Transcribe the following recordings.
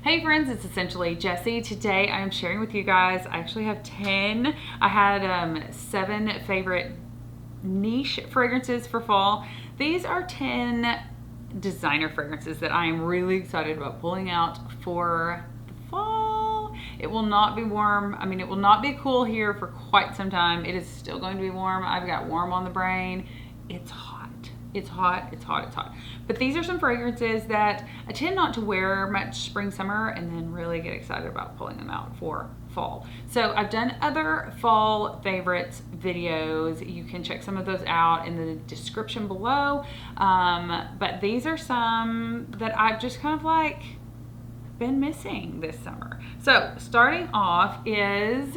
Hey friends, it's essentially Jessi. Today I am sharing with you guys, I actually have 10. I had 7 favorite niche fragrances for fall. These are 10 designer fragrances that I am really excited about pulling out for the fall. It will not be warm. I mean, it will not be cool here for quite some time. It is still going to be warm. I've got warm on the brain. It's hot. It's hot, it's hot, it's hot. But these are some fragrances that I tend not to wear much spring, summer, and then really get excited about pulling them out for fall. So I've done other fall favorites videos. You can check some of those out in the description below. But these are some that I've just kind of like been missing this summer. So starting off is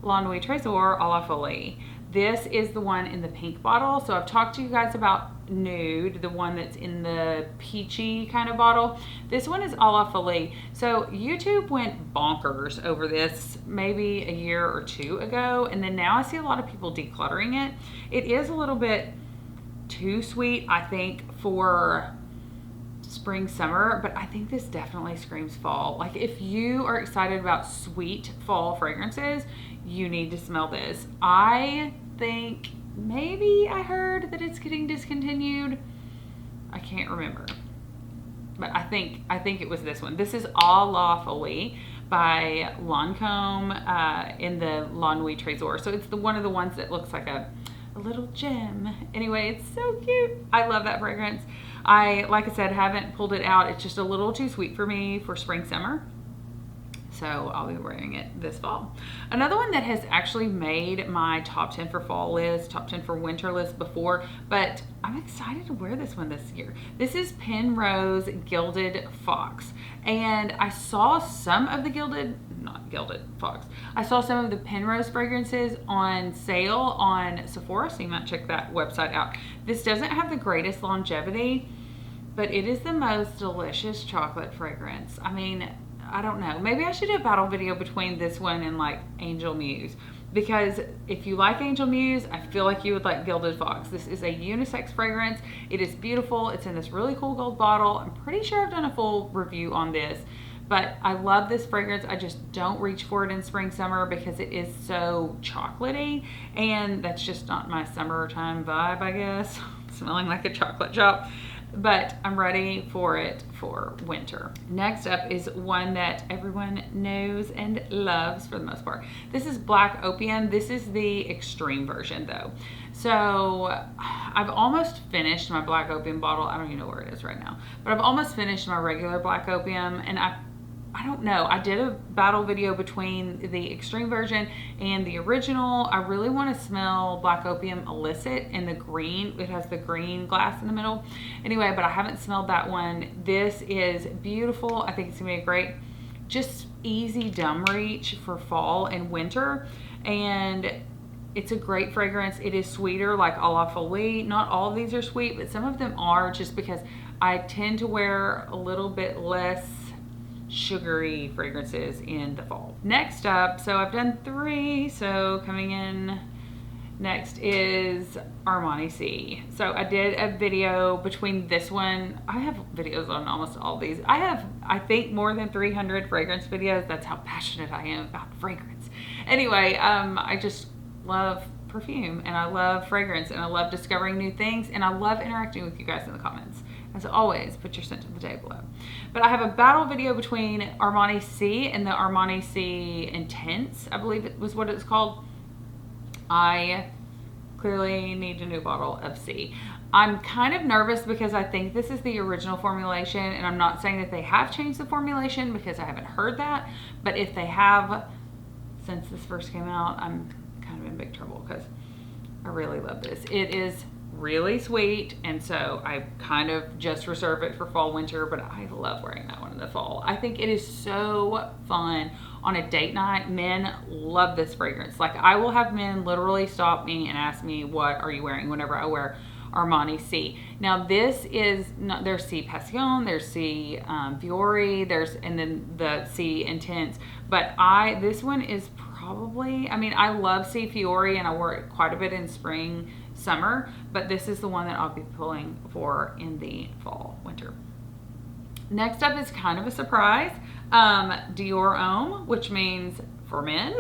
Laundry Trésor à la Folie. This is the one in the pink bottle. So I've talked to you guys about Nude, the one that's in the peachy kind of bottle. This one is à la Folie. So YouTube went bonkers over this maybe a year or two ago, and then now I see a lot of people decluttering it. It is a little bit too sweet, I think, for spring, summer, but I think this definitely screams fall. Like, if you are excited about sweet fall fragrances, you need to smell this. I think maybe I heard that it's getting discontinued. I can't remember, but I think it was this one. This is À la Folie by Lancôme in the Laundry Trésor. So it's one of the ones that looks like a little gem. Anyway, it's so cute. I love that fragrance. Like I said, haven't pulled it out. It's just a little too sweet for me for spring, summer. So I'll be wearing it this fall. Another one that has actually made my top 10 for fall list, top 10 for winter list before, but I'm excited to wear this one this year. This is Penrose Gilded Fox. And I saw some of the I saw some of the Penrose fragrances on sale on Sephora, so you might check that website out. This doesn't have the greatest longevity, but it is the most delicious chocolate fragrance. I mean, I don't know. Maybe I should do a battle video between this one and like Angel Muse, because if you like Angel Muse, I feel like you would like Gilded Fox. This is a unisex fragrance. It is beautiful. It's in this really cool gold bottle. I'm pretty sure I've done a full review on this, but I love this fragrance. I just don't reach for it in spring, summer because it is so chocolatey, and that's just not my summertime vibe, I guess. Smelling like a chocolate shop. But I'm ready for it for winter. Next up is one that everyone knows and loves for the most part. This is Black Opium. This is the extreme version though. So I've almost finished my Black Opium bottle. I don't even know where it is right now, but I've almost finished my regular Black Opium, and I don't know. I did a battle video between the extreme version and the original. I really want to smell Black Opium Illicit in the green. It has the green glass in the middle. Anyway, but I haven't smelled that one. This is beautiful. I think it's gonna be a great, just easy dumb reach for fall and winter. And it's a great fragrance. It is sweeter, like À la Folie. Not all of these are sweet, but some of them are, just because I tend to wear a little bit less sugary fragrances in the fall. Next up, so I've done 3, so coming in next is Armani C. So I did a video between this one. I have videos on almost all these. I have, I think, more than 300 fragrance videos. That's how passionate I am about fragrance. Anyway, I just love perfume, and I love fragrance, and I love discovering new things, and I love interacting with you guys in the comments. As always, put your scent on the table below. But I have a battle video between Armani C and the Armani C Intense, I believe it was what it's called. I clearly need a new bottle of C. I'm kind of nervous because I think this is the original formulation, and I'm not saying that they have changed the formulation because I haven't heard that, but if they have, since this first came out, I'm kind of in big trouble because I really love this. It is really sweet, and so I kind of just reserve it for fall, winter, but I love wearing that one in the fall. I think it is so fun on a date night. Men love this fragrance. Like, I will have men literally stop me and ask me, what are you wearing, whenever I wear Armani C. Now this is not, there's C Passion, there's C Fiori, and then the C Intense, but this one is probably, I mean, I love C Fiori and I wear it quite a bit in spring, summer, but this is the one that I'll be pulling for in the fall, winter. Next up is kind of a surprise. Dior Homme, which means for men.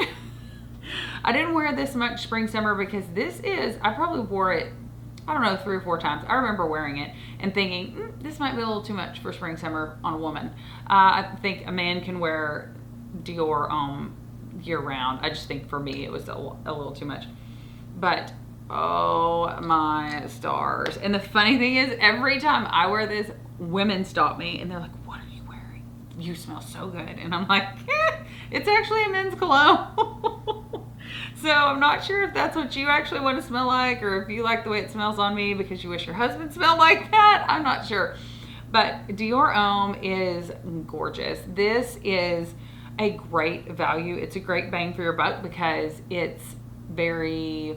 I didn't wear this much spring summer because I probably wore it, I don't know, 3 or 4 times. I remember wearing it and thinking, this might be a little too much for spring summer on a woman. I think a man can wear Dior Homme year round. I just think for me it was a little too much. But oh my stars. And the funny thing is, every time I wear this, women stop me and they're like, what are you wearing? You smell so good. And I'm like, it's actually a men's cologne. So I'm not sure if that's what you actually want to smell like, or if you like the way it smells on me because you wish your husband smelled like that. I'm not sure. But Dior Homme is gorgeous. This is a great value. It's a great bang for your buck because it's very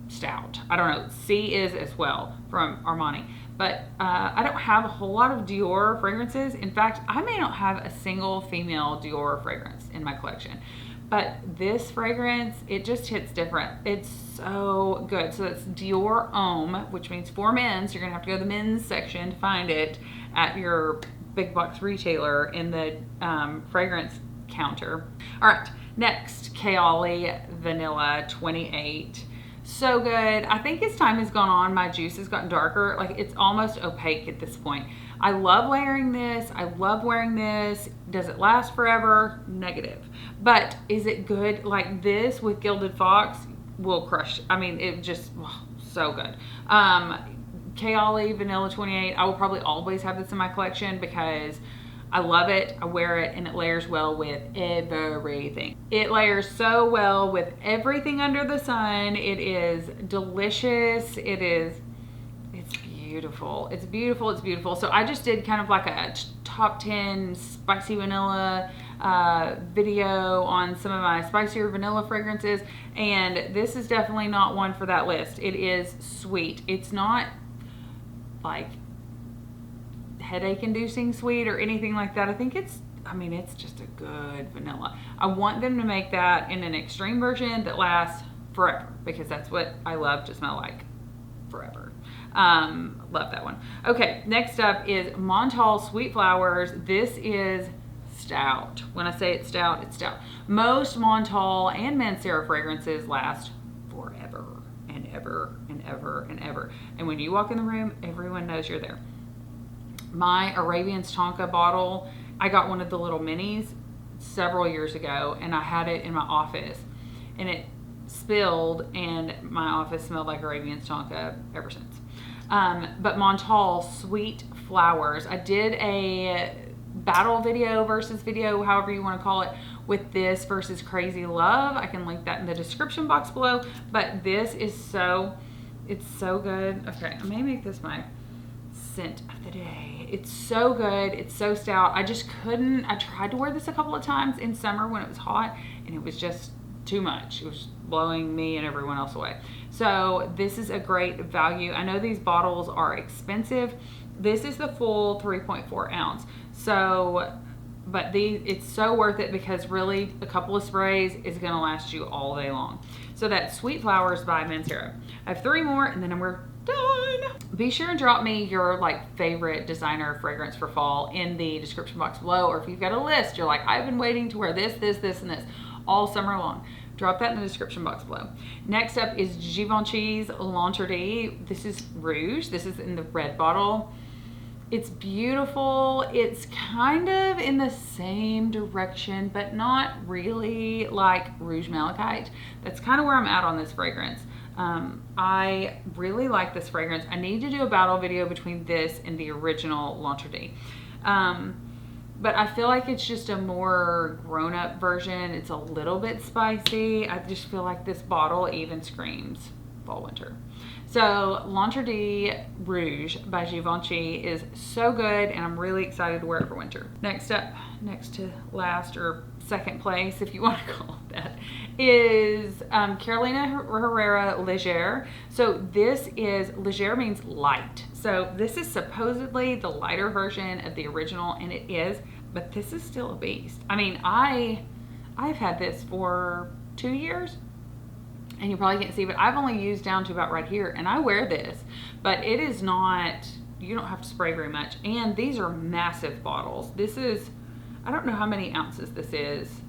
stout. I don't know. C is as well from Armani. But I don't have a whole lot of Dior fragrances. In fact, I may not have a single female Dior fragrance in my collection. But this fragrance, it just hits different. It's so good. So it's Dior Homme, which means for men. So you're going to have to go to the men's section to find it at your big box retailer in the fragrance counter. All right, next, Kayali Vanilla 28. So good. I think as time has gone on, my juice has gotten darker. Like, it's almost opaque at this point. I love layering this. I love wearing this. Does it last forever? Negative. But is it good? Like, this with Gilded Fox will crush. I mean, it just, so good. Kayali Vanilla 28. I will probably always have this in my collection because I love it, I wear it, and it layers well with everything. It layers so well with everything under the sun. It is delicious. It's beautiful. It's beautiful. It's beautiful. So I just did kind of like a top 10 spicy vanilla video on some of my spicier vanilla fragrances, and this is definitely not one for that list. It is sweet. It's not like headache inducing sweet or anything like that. I think it's just a good vanilla. I want them to make that in an extreme version that lasts forever, because that's what I love to smell like forever. Love that one. Okay, next up is Montal Sweet Flowers. This is stout. When I say it's stout, it's stout. Most Montal and Mancera fragrances last forever and ever and ever and ever. And when you walk in the room, everyone knows you're there. My Arabian's Tonka bottle, I got one of the little minis several years ago, and I had it in my office, and it spilled, and my office smelled like Arabian's Tonka ever since. But Montal Sweet Flowers, I did a battle video versus video, however you want to call it, with this versus Crazy Love. I can link that in the description box below, but this is it's so good. Okay, I may make this my scent of the day. It's so good. It's so stout. I just couldn't. I tried to wear this a couple of times in summer when it was hot, and it was just too much. It was blowing me and everyone else away. So this is a great value. I know these bottles are expensive. This is the full 3.4 ounce. So, but it's so worth it because really a couple of sprays is going to last you all day long. So that's Sweet Flowers by Mancera. I have 3 more and then we're done. Be sure and drop me your favorite designer fragrance for fall in the description box below, or if you've got a list, you're like, I've been waiting to wear this, this, this, and this all summer long. Drop that in the description box below. Next up is Givenchy'S Laundry. This is Rouge. This is in the red bottle. It's beautiful. It's kind of in the same direction, but not really like Rouge Malachite. That's kind of where I'm at on this fragrance. I really like this fragrance. I need to do a battle video between this and the original Laundry. But I feel like it's just a more grown-up version. It's a little bit spicy. I just feel like this bottle even screams fall winter. So Laundry Rouge by Givenchy is so good, and I'm really excited to wear it for winter. Next up, next to last or second place, if you want to call it that, is Carolina Herrera Légère. So this is, Légère means light. So this is supposedly the lighter version of the original, and it is, but this is still a beast. I mean, I've had this for 2 years, and you probably can't see, but I've only used down to about right here, and I wear this, but it is not you don't have to spray very much. And these are massive bottles. This is, I don't know how many ounces this is.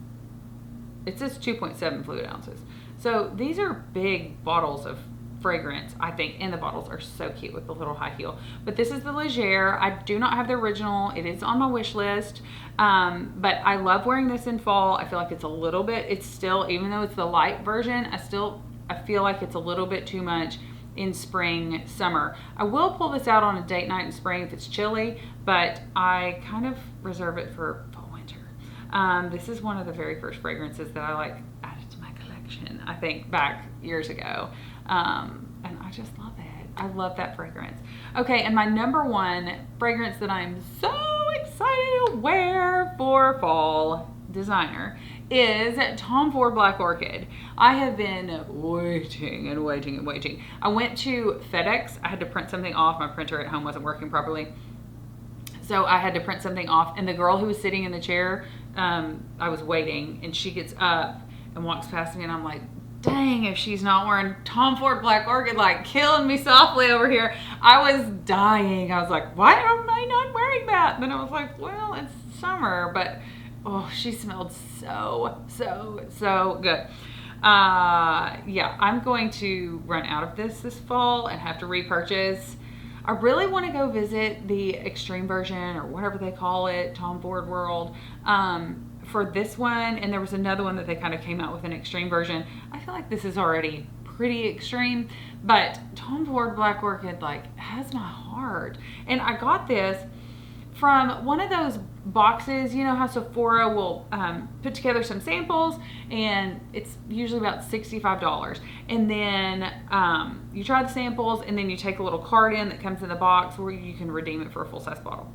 It says 2.7 fluid ounces. So these are big bottles of fragrance, I think, and the bottles are so cute with the little high heel. But this is the Legere. I do not have the original. It is on my wish list. But I love wearing this in fall. I feel like it's a little bit, it's still, even though it's the light version, I feel like it's a little bit too much in spring, summer. I will pull this out on a date night in spring if it's chilly, but I kind of reserve it for fall, winter. This is one of the very first fragrances that I like added to my collection, I think back years ago. And I just love it. I love that fragrance. Okay, and my number one fragrance that I'm so excited to wear for fall, designer, is Tom Ford Black Orchid. I have been waiting and waiting and waiting. I went to FedEx. I had to print something off. My printer at home wasn't working properly. So I had to print something off, and the girl who was sitting in the chair, I was waiting, and she gets up and walks past me, and I'm like, dang, if she's not wearing Tom Ford Black Orchid, like killing me softly over here. I was dying. I was like, why am I not wearing that? And then I was like, well, it's summer, but oh, she smelled so good. Yeah, I'm going to run out of this fall and have to repurchase. I really want to go visit the extreme version, or whatever they call it, Tom Ford World, for this one. And there was another one that they kind of came out with an extreme version. I feel like this is already pretty extreme, but Tom Ford Black Orchid like has my heart. And I got this from one of those boxes. You know how Sephora will put together some samples, and it's usually about $65. And then you try the samples, and then you take a little card in that comes in the box where you can redeem it for a full-size bottle,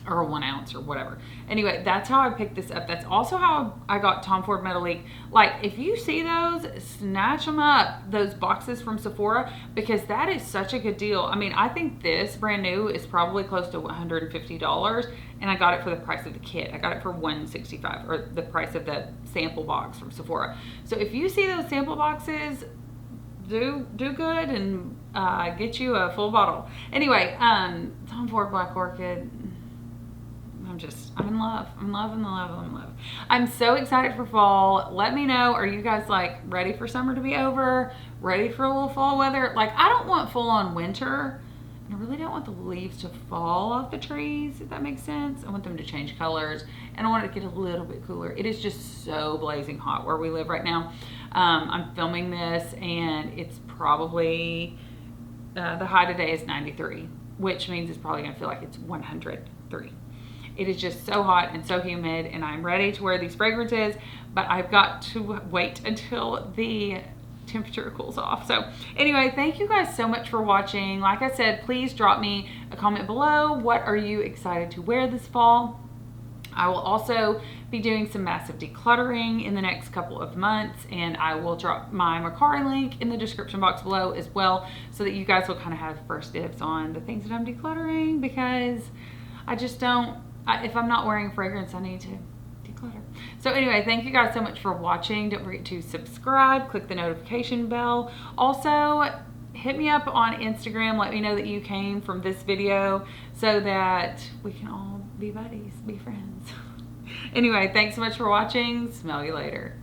or a 1 ounce, or whatever. Anyway, that's how I picked this up. That's also how I got Tom Ford Metalique. Like, if you see those, snatch them up, those boxes from Sephora, because that is such a good deal. I mean, I think this brand new is probably close to $150, and I got it for the price of the kit. I got it for $165, or the price of the sample box from Sephora. So if you see those sample boxes, do good and get you a full bottle. Anyway, Tom Ford Black Orchid, I'm in love. I'm in love. I'm so excited for fall. Let me know, are you guys like ready for summer to be over? Ready for a little fall weather? Like, I don't want full on winter, and I really don't want the leaves to fall off the trees, if that makes sense. I want them to change colors, and I want it to get a little bit cooler. It is just so blazing hot where we live right now. I'm filming this, and it's probably, the high today is 93, which means it's probably gonna feel like it's 103. It is just so hot and so humid, and I'm ready to wear these fragrances, but I've got to wait until the temperature cools off. So anyway, thank you guys so much for watching. Like I said, please drop me a comment below. What are you excited to wear this fall? I will also be doing some massive decluttering in the next couple of months, and I will drop my Mercari link in the description box below as well, so that you guys will kind of have first dibs on the things that I'm decluttering, because I just don't, if I'm not wearing fragrance, I need to declutter. So anyway, thank you guys so much for watching. Don't forget to subscribe, click the notification bell. Also, hit me up on Instagram. Let me know that you came from this video, so that we can all be buddies, be friends. Anyway, thanks so much for watching. Smell you later.